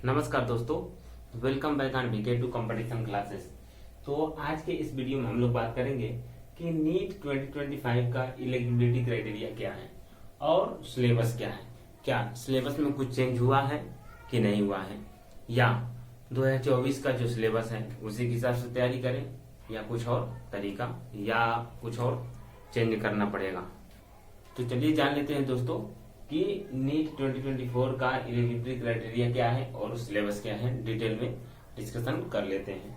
नमस्कार दोस्तों, welcome back on BK to competition classes. तो आज के इस वीडियो में हम लोग बात करेंगे कि नीट 2025 का एलिजिबिलिटी क्राइटेरिया क्या है और सिलेबस क्या है। क्या सिलेबस में कुछ चेंज हुआ है कि नहीं हुआ है, या 2024 का जो सिलेबस है उसी के हिसाब से तैयारी करें, या कुछ और तरीका या कुछ और चेंज करना पड़ेगा। तो चलिए जान लेते हैं दोस्तों कि नीट 2024 का एलिजिबिलिटी क्राइटेरिया क्या है और सिलेबस क्या है। डिटेल में डिस्कशन कर लेते हैं।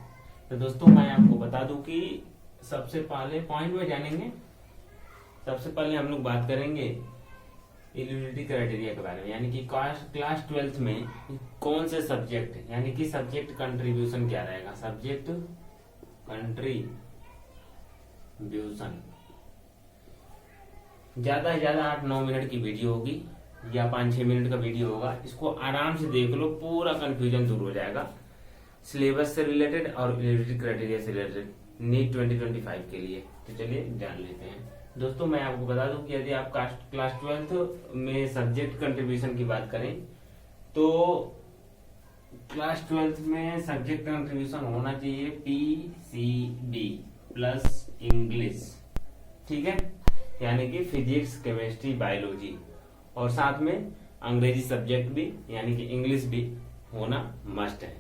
तो दोस्तों मैं आपको बता दूं कि सबसे पहले पॉइंट में जानेंगे। सबसे पहले हम लोग बात करेंगे एलिजिबिलिटी क्राइटेरिया के बारे में, यानी कि क्लास 12th में कौन से सब्जेक्ट, यानी कि सब्जेक्ट कंट्रीब्यूशन क्या रहेगा। सब्जेक्ट कंट्रीब्यूशन ज्यादा से ज्यादा 8-9 मिनट की वीडियो होगी या 5-6 मिनट का वीडियो होगा। इसको आराम से देख लो, पूरा कंफ्यूजन दूर हो जाएगा सिलेबस से रिलेटेड और एलिजिबिलिटी क्राइटेरिया से रिलेटेड नीट 2025 के लिए। तो चलिए जान लेते हैं दोस्तों। मैं आपको बता दूं कि यदि आप क्लास 12th में सब्जेक्ट कंट्रीब्यूशन की बात करें तो क्लास 12th में सब्जेक्ट कंट्रीब्यूशन होना चाहिए PCB प्लस इंग्लिश, ठीक है, यानी कि फिजिक्स, केमिस्ट्री, बायोलॉजी, और साथ में अंग्रेजी सब्जेक्ट भी यानी कि इंग्लिश भी होना मस्ट है।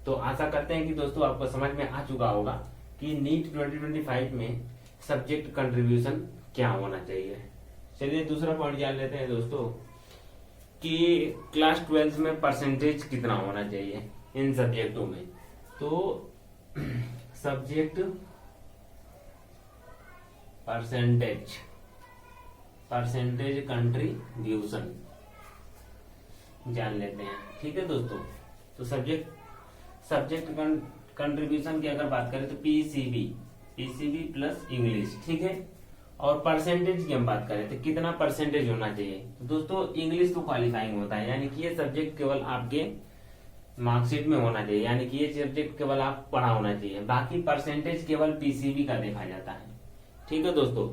तो आशा करते हैं कि दोस्तों आपको समझ में आ चुका होगा कि नीट 2025 में सब्जेक्ट कंट्रीब्यूशन क्या होना चाहिए। चलिए दूसरा पॉइंट जान लेते हैं दोस्तों कि क्लास 12th में परसेंटेज कितना होना चाहिए इन सब्जेक्टों में। तो सब्जेक्ट परसेंटेज कंट्रीब्यूशन जान लेते हैं, ठीक है दोस्तों। तो सब्जेक्ट कंट्रीब्यूशन की अगर बात करें तो पीसीबी प्लस इंग्लिश, ठीक है। और परसेंटेज की हम बात करें तो कितना परसेंटेज होना चाहिए। तो दोस्तों इंग्लिश तो क्वालिफाइंग होता है, यानी कि ये सब्जेक्ट केवल आपके मार्कशीट में होना चाहिए, यानी कि ये सब्जेक्ट केवल आप पढ़ा होना चाहिए। बाकी परसेंटेज केवल पीसीबी का देखा जाता है, ठीक है दोस्तों।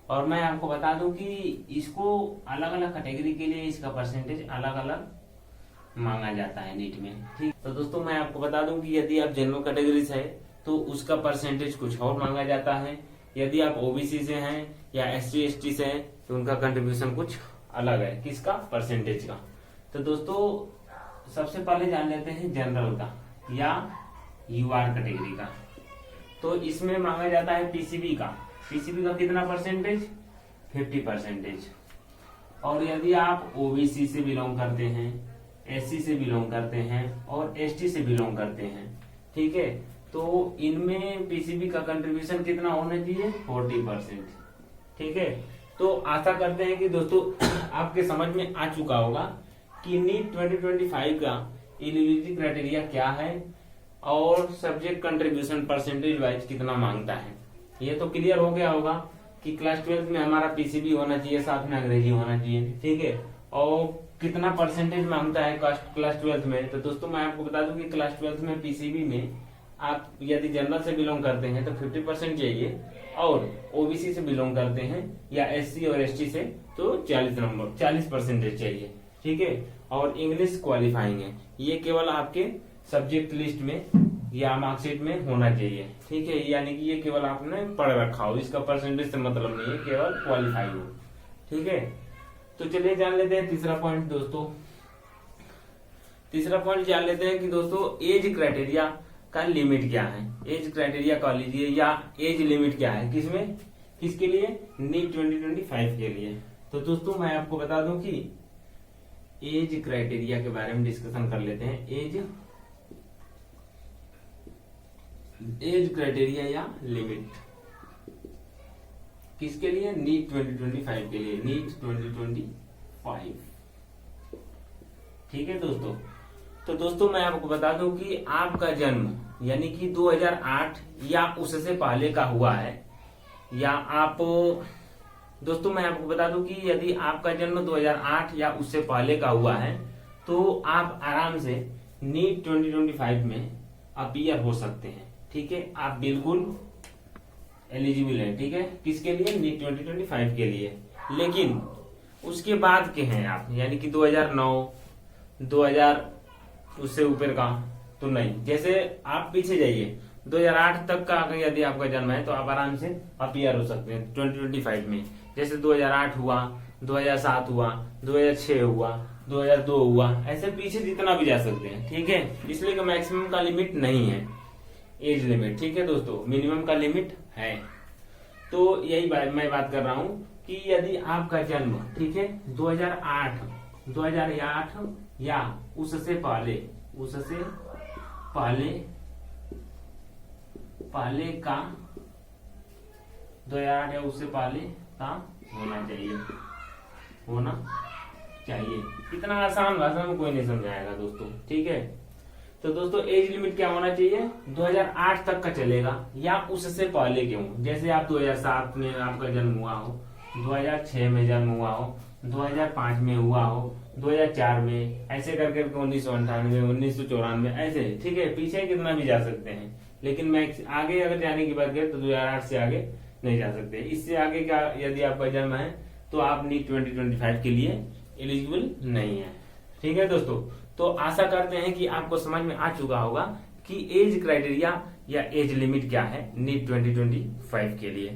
और मैं आपको बता दूं कि इसको अलग अलग कैटेगरी के लिए इसका परसेंटेज अलग अलग मांगा जाता है नीट में, ठीक। तो दोस्तों मैं आपको बता दूं कि यदि आप जनरल कैटेगरी से है तो उसका परसेंटेज कुछ और मांगा जाता है। यदि आप ओबीसी से हैं या एससी एसटी से हैं तो उनका कंट्रीब्यूशन कुछ अलग है, किसका, परसेंटेज का। तो दोस्तों सबसे पहले जान लेते हैं जनरल का या यूआर कैटेगरी का। तो इसमें मांगा जाता है पीसीबी का कितना परसेंटेज, 50%। और यदि आप ओबीसी से बिलोंग करते हैं, एससी से बिलोंग करते हैं और एसटी से बिलोंग करते हैं, ठीक है, तो इनमें पीसीबी का कंट्रीब्यूशन कितना होना चाहिए, 40%, ठीक है। तो आशा करते हैं कि दोस्तों आपके समझ में आ चुका होगा कि नीट 2025 का एलिजिबिलिटी क्राइटेरिया क्या है और सब्जेक्ट कंट्रीब्यूशन परसेंटेज वाइज कितना मांगता है। ये तो क्लियर हो गया होगा कि क्लास 12th में हमारा पीसीबी होना चाहिए, साथ में अंग्रेजी होना चाहिए, ठीक है, और कितना परसेंटेज मांगता है क्लास 12th में। तो दोस्तों मैं आपको बता दूं कि क्लास 12th में पीसीबी में आप यदि जनरल से बिलोंग करते हैं तो 50% चाहिए, और ओबीसी से बिलोंग करते हैं या एससी और एसटी से तो 40% चाहिए, ठीक है। और इंग्लिश क्वालिफाइंग है, ये केवल आपके सब्जेक्ट लिस्ट में या मार्कशीट में होना चाहिए, ठीक है, यानी कि ये केवल आपने पढ़ रखा हो, इसका परसेंटेज से मतलब नहीं है, केवल क्वालिफाई हो, ठीक है। तो चलिए जान लेते हैं तीसरा पॉइंट दोस्तों। तीसरा पॉइंट जान लेते हैं कि दोस्तों एज क्राइटेरिया का लिमिट क्या है। एज क्राइटेरिया कह लीजिए या एज लिमिट क्या है, किसके लिए, नीट 2025 के लिए। तो दोस्तों मैं आपको बता दूं कि एज क्राइटेरिया के बारे में डिस्कशन कर लेते हैं। एज क्राइटेरिया या लिमिट किसके लिए, नीट 2025 के लिए, नीट 2025, ठीक है दोस्तों। तो दोस्तों मैं आपको बता दूं कि आपका जन्म यानी कि 2008 या उससे पहले का हुआ है, या आप दोस्तों मैं आपको बता दूं कि यदि आपका जन्म 2008 या उससे पहले का हुआ है तो आप आराम से नीट 2025 में अपीयर हो सकते हैं, ठीक है। आप बिल्कुल एलिजिबल है, ठीक है, किसके लिए, नीट 2025 के लिए। लेकिन उसके बाद के हैं आप, यानी कि 2009, उससे ऊपर का तो नहीं। जैसे आप पीछे जाइए 2008 तक का अगर यदि आपका जन्म है तो आप आराम से अपीयर हो सकते हैं 2025 में। जैसे 2008 हुआ, 2007 हुआ, 2006 हुआ, 2002 हुआ, ऐसे पीछे जितना भी जा सकते हैं, ठीक है। इसलिए कि मैक्सिमम का लिमिट नहीं है, एज लिमिट, ठीक है दोस्तों, मिनिमम का लिमिट है। तो यही मैं बात कर रहा हूँ कि यदि आपका जन्म, ठीक है, 2008 या उससे पहले का 2008 या उससे पहले का होना चाहिए। इतना आसान भाषा में कोई नहीं समझाएगा दोस्तों, ठीक है। तो दोस्तों एज लिमिट क्या होना चाहिए, 2008 तक का चलेगा या उससे पहले के हो। जैसे आप 2007 में आपका जन्म हुआ हो, 2006 में जन्म हुआ हो, 2005 में हुआ हो, 2004 में, ऐसे करके 1998, 1994, ऐसे, ठीक है। पीछे कितना भी जा सकते हैं, लेकिन मैं आगे अगर जाने की बात करें तो 2008 से आगे नहीं जा सकते। इससे आगे का यदि आपका जन्म है तो आप नीट 2025 के लिए एलिजिबल नहीं है, ठीक है दोस्तों। तो आशा करते हैं कि आपको समझ में आ चुका होगा कि एज क्राइटेरिया या एज लिमिट क्या है नीट 2025 के लिए।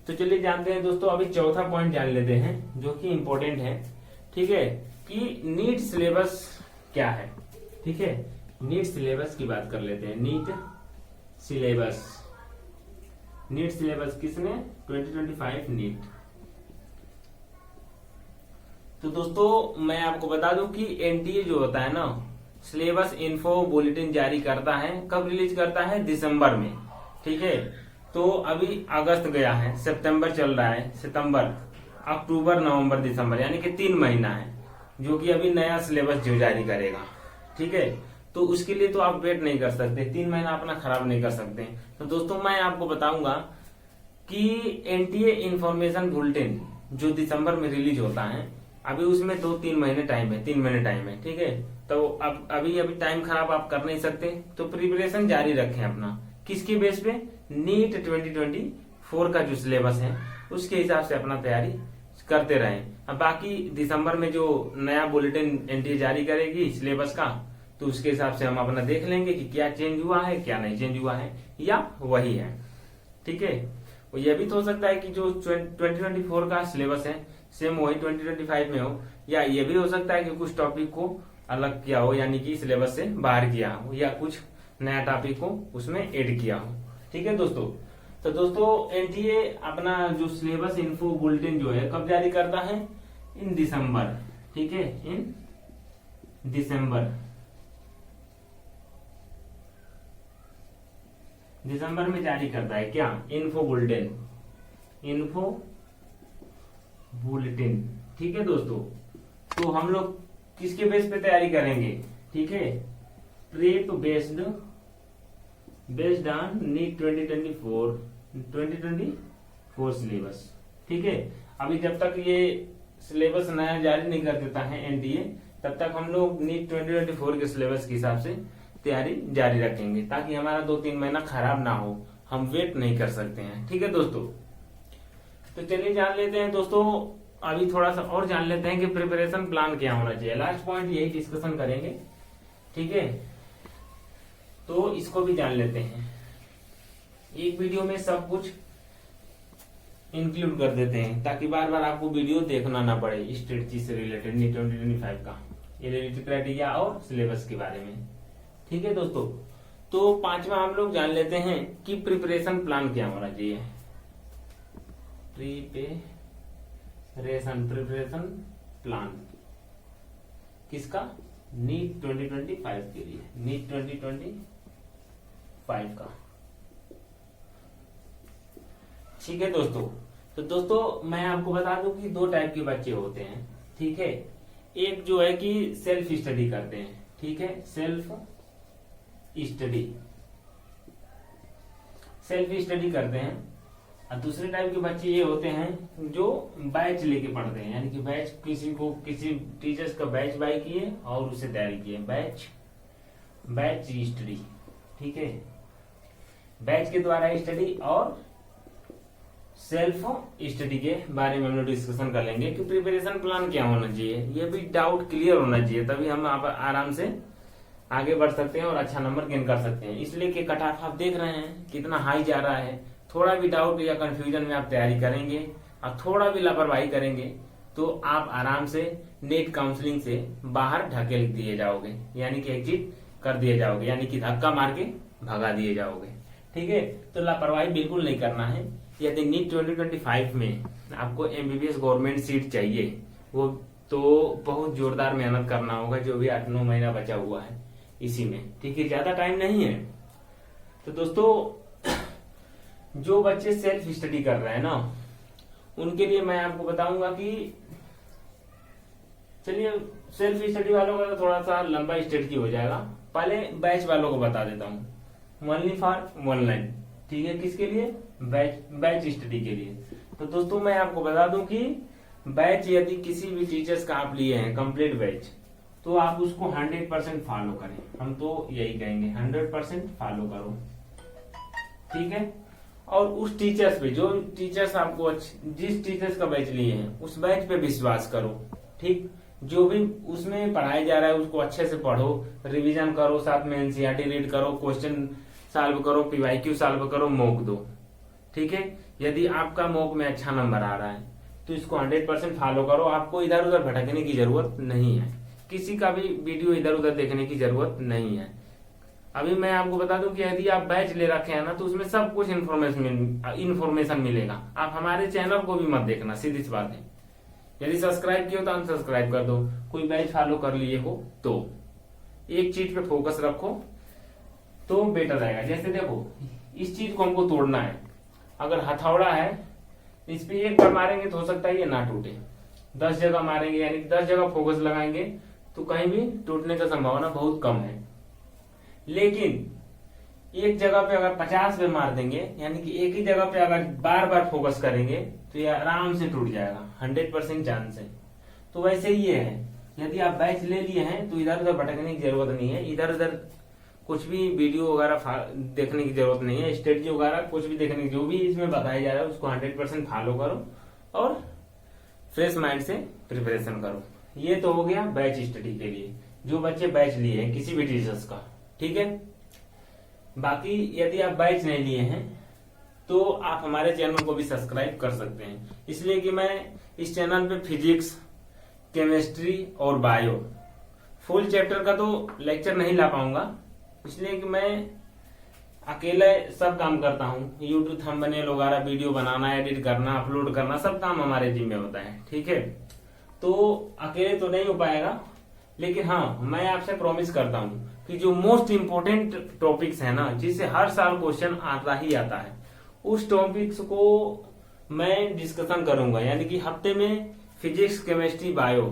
तो चलिए जानते हैं दोस्तों, अभी चौथा पॉइंट जान लेते हैं जो कि इम्पोर्टेंट है, ठीक है, कि नीट सिलेबस क्या है, ठीक है। नीट सिलेबस की बात कर लेते हैं। नीट सिलेबस किसने, 2025 नीट। तो दोस्तों मैं आपको बता दूं कि एनटीए जो होता है ना, सिलेबस इन्फो बुलेटिन जारी करता है। कब रिलीज करता है, दिसंबर में, ठीक है। तो अभी अगस्त गया है, सितंबर चल रहा है, सितंबर, अक्टूबर, नवंबर, दिसंबर, यानी कि 3 महीना है जो कि अभी नया सिलेबस जो जारी करेगा, ठीक है। तो उसके लिए तो आप वेट नहीं कर सकते, 3 महीना अपना खराब नहीं कर सकते। तो दोस्तों मैं आपको बताऊंगा कि एनटीए इंफॉर्मेशन बुलेटिन जो दिसंबर में रिलीज होता है, अभी उसमें 2-3 महीने टाइम है, 3 महीने टाइम है, ठीक है। तो अब अभी टाइम खराब आप कर नहीं सकते, तो प्रिपरेशन जारी रखें अपना। किसके बेस पे, नीट 2024 का जो सिलेबस है उसके हिसाब से अपना तैयारी करते रहें। अब बाकी दिसंबर में जो नया बुलेटिन एनटीए जारी करेगी सिलेबस का, तो उसके हिसाब से हम अपना देख लेंगे कि क्या चेंज हुआ है, क्या नहीं चेंज हुआ है, या वही है, ठीक है। और यह भी तो हो सकता है कि जो 2024 का सिलेबस है सेम वही 2025 में हो, या ये भी हो सकता है कि कुछ टॉपिक को अलग किया हो, यानी कि सिलेबस से बाहर किया हो, या कुछ नया टॉपिक को उसमें ऐड किया हो, ठीक है दोस्तों। तो दोस्तों एनटीए अपना जो सिलेबस इन्फो बुलेटिन जो है कब जारी करता है, इन दिसंबर, ठीक है, इन दिसंबर में जारी करता है क्या, इन्फो बुलेटिन, ठीक है दोस्तों। तो हम लोग किसके बेस पे तैयारी करेंगे, ठीक है, prep based on NEET 2024 syllabus, ठीक है। अभी जब तक ये सिलेबस नया जारी नहीं कर देता है एनटीए, तब तक हम लोग नीट 2024 के सिलेबस के हिसाब से तैयारी जारी रखेंगे, ताकि हमारा 2-3 महीना खराब ना हो, हम वेट नहीं कर सकते हैं, ठीक है दोस्तों। तो चलिए जान लेते हैं दोस्तों, अभी थोड़ा सा और जान लेते हैं कि प्रिपरेशन प्लान क्या होना चाहिए। लास्ट पॉइंट यही डिस्कशन करेंगे, ठीक है। तो इसको भी जान लेते हैं, एक वीडियो में सब कुछ इंक्लूड कर देते हैं, ताकि बार बार आपको वीडियो देखना ना पड़े स्ट्रेटजी से रिलेटेड नीट 2025 का, एलिजिबिलिटी क्राइटेरिया और सिलेबस के बारे में, ठीक है दोस्तों। तो 5वां हम लोग जान लेते हैं कि प्रिपरेशन प्लान क्या होना चाहिए। प्रिपरेशन प्लान किसका, नीट 2025 के लिए, नीट 2025 का, ठीक है दोस्तों। तो दोस्तों मैं आपको बता दूं कि 2 टाइप के बच्चे होते हैं, ठीक है। एक जो है कि सेल्फ स्टडी करते हैं, ठीक है, सेल्फ स्टडी करते हैं। और दूसरे टाइप के बच्चे ये होते हैं जो बैच लेके पढ़ते हैं, यानी कि बैच किसी टीचर्स का बैच बाय किए और उसे तैयारी किए, बैच स्टडी, ठीक है। बैच के द्वारा स्टडी और सेल्फ स्टडी के बारे में हम लोग डिस्कशन कर लेंगे कि प्रिपरेशन प्लान क्या होना चाहिए। ये भी डाउट क्लियर होना चाहिए, तभी हम आराम से आगे बढ़ सकते हैं और अच्छा नंबर गेन कर सकते हैं। इसलिए कि कट ऑफ आप देख रहे हैं कितना हाई जा रहा है। थोड़ा भी डाउट या कंफ्यूजन में आप तैयारी करेंगे और थोड़ा भी लापरवाही करेंगे तो आप आराम से नेट काउंसलिंग से बाहर ढकेल दिए जाओगे, यानी कि एग्जिट कर दिए जाओगे, यानी कि धक्का मार के भगा दिए जाओगे। ठीक है, तो लापरवाही बिल्कुल नहीं करना है। यदि नीट 2025 में आपको एमबीबीएस गवर्नमेंट सीट चाहिए, वो तो बहुत जोरदार मेहनत करना होगा, जो भी 8-9 महीना बचा हुआ है इसी में। ठीक है, ज्यादा टाइम नहीं है। तो दोस्तों, जो बच्चे सेल्फ स्टडी कर रहे हैं ना, उनके लिए मैं आपको बताऊंगा कि चलिए सेल्फ स्टडी वालों का तो थोड़ा सा लंबा स्टडी हो जाएगा। पहले बैच वालों को बता देता हूँ, ओनली फॉर ऑनलाइन। ठीक है, किसके लिए? बैच स्टडी के लिए। तो दोस्तों मैं आपको बता दूं कि बैच यदि किसी भी टीचर्स का आप लिए हैं कंप्लीट बैच, तो आप उसको 100% फॉलो करें। हम तो यही कहेंगे 100% फॉलो करो। ठीक है, और उस टीचर्स पे, जो टीचर्स आपको जिस टीचर्स का बैच लिए हैं उस बैच पे विश्वास करो। ठीक, जो भी उसमें पढ़ाया जा रहा है उसको अच्छे से पढ़ो, रिवीजन करो, साथ में एनसीईआरटी रीड करो, क्वेश्चन सॉल्व करो, पीवाईक्यू सॉल्व करो, मॉक दो। ठीक है, यदि आपका मॉक में अच्छा नंबर आ रहा है तो इसको 100% फॉलो करो। आपको इधर उधर भटकने की जरूरत नहीं है, किसी का भी वीडियो इधर उधर देखने की जरूरत नहीं है। अभी मैं आपको बता दूं कि यदि आप बैच ले रखे हैं ना, तो उसमें सब कुछ इन्फॉर्मेशन मिलेगा। आप हमारे चैनल को भी मत देखना, सीधी सी बात है। यदि सब्सक्राइब किया हो तो अनसब्सक्राइब कर दो। कोई बैच फॉलो कर लिए हो तो एक चीज पे फोकस रखो तो बेटर रहेगा। जैसे देखो, इस चीज को हमको तोड़ना है। अगर हथौड़ा है, इस पे एक बार मारेंगे तो हो सकता है ये ना टूटे। 10 जगह मारेंगे, यानी 10 जगह फोकस लगाएंगे तो कहीं भी टूटने का संभावना बहुत कम है। लेकिन एक जगह पे अगर 50 पे मार देंगे, यानी कि एक ही जगह पे अगर बार बार फोकस करेंगे तो ये आराम से टूट जाएगा, 100% चांस है। तो वैसे ही ये है, यदि आप बैच ले लिए हैं तो इधर उधर भटकने की जरूरत नहीं है। इधर उधर कुछ भी वीडियो वगैरह देखने की जरूरत नहीं है, स्ट्रेटजी वगैरह कुछ भी देखने की, जो भी इसमें बताया जा रहा है उसको 100% फॉलो करो और फ्रेश माइंड से प्रिपरेशन करो। ये तो हो गया बैच स्टडी के लिए, जो बच्चे बैच लिए हैं किसी भी टीचर्स का। ठीक है, बाकी यदि आप बैच नहीं लिए हैं तो आप हमारे चैनल को भी सब्सक्राइब कर सकते हैं। इसलिए कि मैं इस चैनल पे फिजिक्स, केमिस्ट्री और बायो फुल चैप्टर का तो लेक्चर नहीं ला पाऊंगा, इसलिए कि मैं अकेले सब काम करता हूँ। यूट्यूब थंबनेल वगैरह, वीडियो बनाना, एडिट करना, अपलोड करना, सब काम हमारे जिम्मे होता है। ठीक है, तो अकेले तो नहीं हो पाएगा, लेकिन हाँ मैं आपसे प्रॉमिस करता हूँ कि जो मोस्ट इम्पोर्टेंट टॉपिक्स है ना, जिससे हर साल क्वेश्चन आता ही आता है, उस टॉपिक्स को मैं डिस्कशन करूंगा। यानी कि हफ्ते में फिजिक्स, केमिस्ट्री, बायो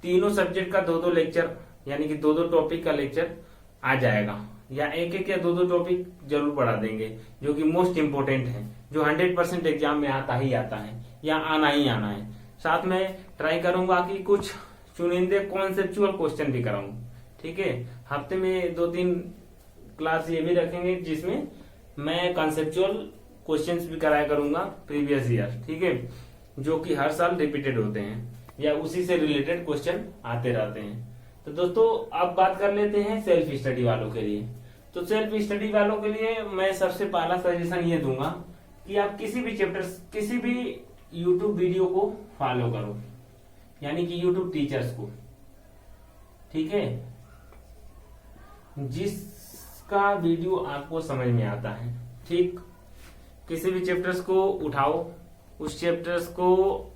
तीनों सब्जेक्ट का 2-2 लेक्चर, यानी कि 2-2 टॉपिक का लेक्चर आ जाएगा, या एक या 2-2 टॉपिक जरूर पढ़ा देंगे जो कि मोस्ट इम्पोर्टेंट है, जो 100% एग्जाम में आता ही आता है या आना ही आना है। साथ में ट्राई करूंगा कि कुछ चुनिंदे कॉन्सेप्चुअल क्वेश्चन भी कराऊं। ठीक है, हफ्ते में 2-3 क्लास ये भी रखेंगे जिसमें मैं कॉन्सेप्चुअल क्वेश्चंस भी कराया करूंगा प्रीवियस ईयर। ठीक है, जो कि हर साल रिपीटेड होते हैं या उसी से रिलेटेड क्वेश्चन आते रहते हैं। तो दोस्तों अब बात कर लेते हैं सेल्फ स्टडी वालों के लिए। तो सेल्फ स्टडी वालों के लिए मैं सबसे पहला सजेशन ये दूंगा कि आप किसी भी चैप्टर, किसी भी यूट्यूब वीडियो को फॉलो करो, यानी कि यूट्यूब टीचर्स को। ठीक है, जिसका वीडियो आपको समझ में आता है। ठीक, किसी भी चैप्टर्स को उठाओ, उस चैप्टर्स को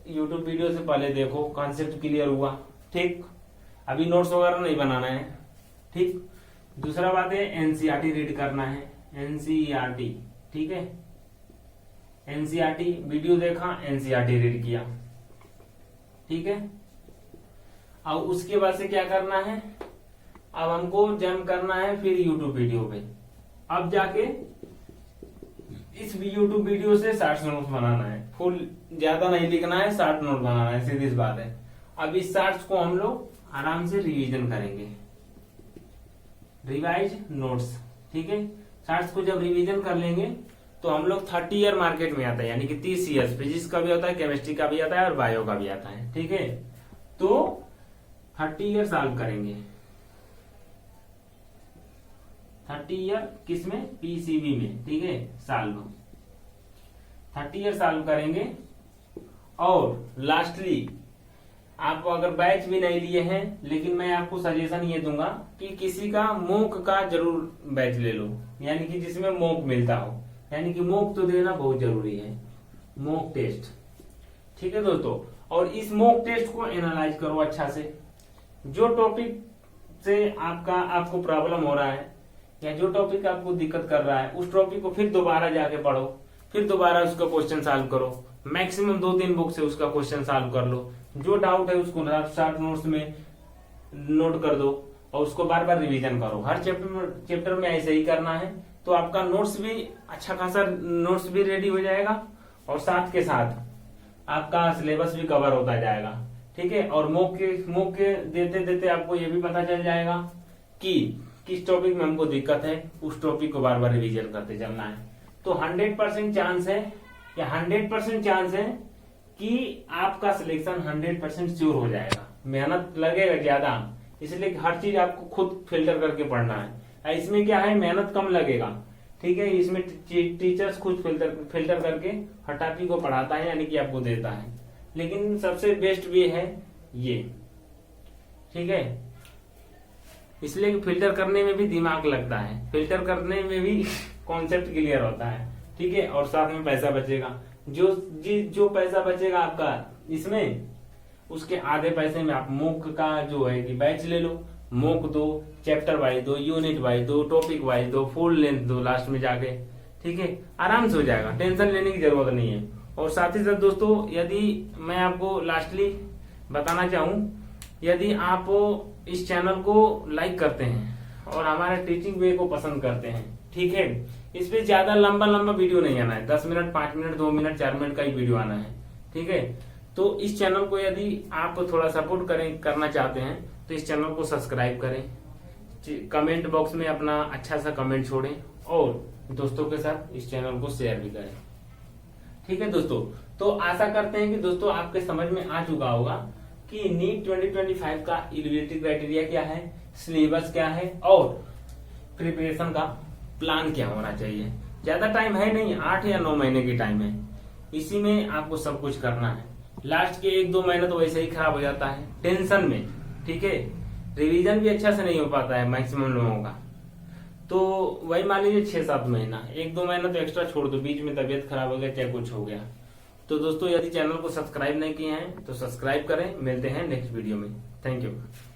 यूट्यूब वीडियो से पहले देखो, कॉन्सेप्ट क्लियर हुआ। ठीक, अभी नोट्स वगैरह नहीं बनाना है। ठीक, दूसरा बात है एनसीईआरटी रीड करना है, एनसीईआरटी। ठीक है, एनसीईआरटी वीडियो देखा, एनसीईआरटी रीड किया। ठीक है, अब उसके बाद से क्या करना है, अब हमको जंप करना है फिर यूट्यूब वीडियो पे। अब जाके इस यूट्यूब वीडियो से 60 नोट्स बनाना है, फुल ज्यादा नहीं लिखना है, 60 नोट बनाना है, सीधी सी बात है। अब इस 60 को हम लोग आराम से रिवीजन करेंगे, रिवाइज नोट्स। ठीक है, 60 को जब रिवीजन कर लेंगे तो हम लोग 30 ईयर मार्केट में आता है, यानी कि 30 ईयर्स फिजिक्स का भी आता है, केमिस्ट्री का भी आता है और बायो का भी आता है। ठीक है, तो 30 ईयर सॉल्व करेंगे। 30 ईयर किसमें, पीसीबी में, ठीक है, सॉल्व 30 ईयर सॉल्व करेंगे। और लास्टली आप अगर बैच भी नहीं लिए हैं, लेकिन मैं आपको सजेशन ये दूंगा कि किसी का मॉक का जरूर बैच ले लो, यानी कि जिसमें मॉक मिलता हो, यानी कि मॉक तो देना बहुत जरूरी है, मॉक टेस्ट, ठीक है दोस्तों। और इस मॉक टेस्ट को एनालाइज करो अच्छा से, जो टॉपिक से आपको प्रॉब्लम हो रहा है या जो टॉपिक आपको दिक्कत कर रहा है, उस टॉपिक को फिर दोबारा जाके पढ़ो, फिर दोबारा उसका क्वेश्चन सॉल्व करो, मैक्सिमम 2-3 बुक से उसका क्वेश्चन सॉल्व कर लो, जो डाउट है उसको शॉर्ट नोट्स में नोट कर दो और उसको बार बार रिवीजन करो। हर चैप्टर में ऐसे ही करना है, तो आपका नोट्स भी अच्छा खासा नोट्स भी रेडी हो जाएगा और साथ के साथ आपका सिलेबस भी कवर होता जाएगा, ठीक है। और मौके देते देते आपको ये भी पता चल जाएगा कि किस टॉपिक में हमको दिक्कत है, उस टॉपिक को बार बार रिवीजन करते चलना है। तो 100% चांस है या 100% चांस है कि आपका सिलेक्शन 100% श्योर हो जाएगा। मेहनत लगेगा ज्यादा, इसलिए हर चीज आपको खुद फिल्टर करके पढ़ना है। इसमें क्या है, मेहनत कम लगेगा, ठीक है। इसमें टीचर्स खुद फिल्टर करके हर टॉपिक को पढ़ाता है, यानी कि आपको देता है। लेकिन सबसे बेस्ट वे है ये, ठीक है। इसलिए फिल्टर करने में भी दिमाग लगता है, फिल्टर करने में भी कॉन्सेप्ट क्लियर होता है, ठीक है। और साथ में पैसा बचेगा, जो पैसा बचेगा आपका इसमें, उसके आधे पैसे में आप मॉक का जो है कि बैच ले लो, मॉक दो, चैप्टर वाइज दो, यूनिट वाइज दो, टॉपिक वाइज दो, फुल लेंथ दो लास्ट में जाके, ठीक है। आराम से हो जाएगा, टेंशन लेने की जरूरत नहीं है। और साथ ही साथ दोस्तों, यदि मैं आपको लास्टली बताना चाहूं, यदि आप इस चैनल को लाइक करते हैं और हमारे टीचिंग वे को पसंद करते हैं, ठीक है, इस पे ज्यादा लंबा वीडियो नहीं आना है, 10 मिनट, 5 मिनट, 2 मिनट, 4 मिनट का ही वीडियो आना है, ठीक है। तो इस चैनल को यदि आप थोड़ा सपोर्ट करना चाहते हैं, तो इस चैनल को सब्सक्राइब करें, कमेंट बॉक्स में अपना अच्छा सा कमेंट छोड़ें और दोस्तों के साथ इस चैनल को शेयर भी करें, ठीक है दोस्तों। तो आशा करते हैं कि दोस्तों आपके समझ में आ चुका होगा कि नीट 2025 का एलिजिबिलिटी क्राइटेरिया क्या है, सिलेबस क्या है और प्रिपरेशन का प्लान क्या होना चाहिए। ज्यादा टाइम है नहीं, 8 या 9 महीने की टाइम है, इसी में आपको सब कुछ करना है। लास्ट के 1-2 महीने तो वैसे ही खराब हो जाता है टेंशन में, ठीक है। रिवीजन भी अच्छा से नहीं हो पाता है मैक्सिमम लोगों का, तो वही मान लीजिए 6-7 महीना, 1-2 महीना तो एक्स्ट्रा छोड़ दो, बीच में तबीयत खराब हो गया, चाहे कुछ हो गया। तो दोस्तों, यदि चैनल को सब्सक्राइब नहीं किए हैं तो सब्सक्राइब करें। मिलते हैं नेक्स्ट वीडियो में, थैंक यू।